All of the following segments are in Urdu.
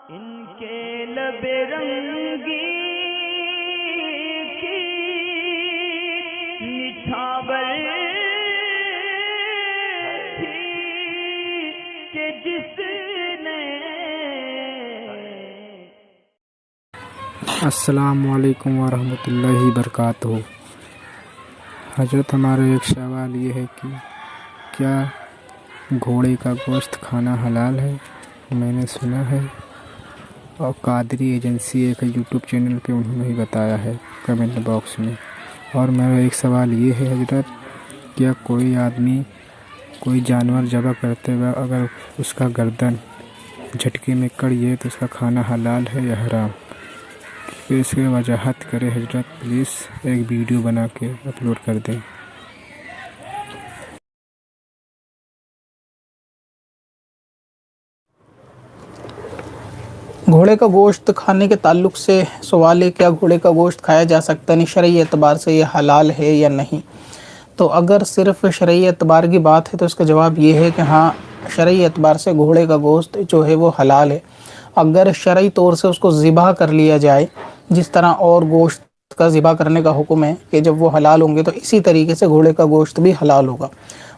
ان کے لب رنگی کی نچھاور تھی کہ جس نے السلام علیکم ورحمۃ اللہ وبرکاتہ۔ حضرت ہمارا ایک سوال یہ ہے کہ کیا گھوڑے کا گوشت کھانا حلال ہے؟ میں نے سنا ہے اور قادری ایجنسی ایک یوٹیوب چینل پہ انہوں نے ہی بتایا ہے کمنٹ باکس میں۔ اور میرا ایک سوال یہ ہے حضرت، کیا کوئی آدمی کوئی جانور ذبح کرتے ہوئے اگر اس کا گردن جھٹکے میں کٹ جائے تو اس کا کھانا حلال ہے یا حرام؟ پھر اس کی وضاحت کرے حضرت، پلیز ایک ویڈیو بنا کے اپلوڈ کر دیں۔ گھوڑے کا گوشت کھانے کے تعلق سے سوال ہے، کیا گھوڑے کا گوشت کھایا جا سکتا ہے؟ شرعی اعتبار سے یہ حلال ہے یا نہیں؟ تو اگر صرف شرعی اعتبار کی بات ہے تو اس کا جواب یہ ہے کہ ہاں، شرعی اعتبار سے گھوڑے کا گوشت جو ہے وہ حلال ہے۔ اگر شرعی طور سے اس کو ذبح کر لیا جائے، جس طرح اور گوشت کا ذبح کرنے کا حکم ہے کہ جب وہ حلال ہوں گے تو اسی طریقے سے گھوڑے کا گوشت بھی حلال ہوگا۔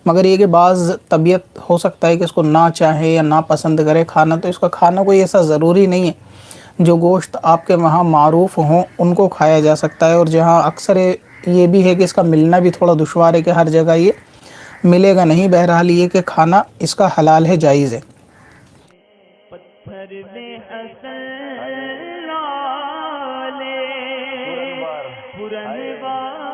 مگر یہ کہ بعض طبیعت ہو سکتا ہے کہ اس کو نہ چاہے یا نہ پسند کرے کھانا، تو اس کا کھانا کوئی ایسا ضروری نہیں ہے۔ جو گوشت آپ کے وہاں معروف ہوں ان کو کھایا جا سکتا ہے، اور جہاں اکثر یہ بھی ہے کہ اس کا ملنا بھی تھوڑا دشوار ہے کہ ہر جگہ یہ ملے گا نہیں، بہرحال یہ کہ کھانا اس کا حلال ہے، جائز ہے۔ پتھر میں حسن لالے پرنوار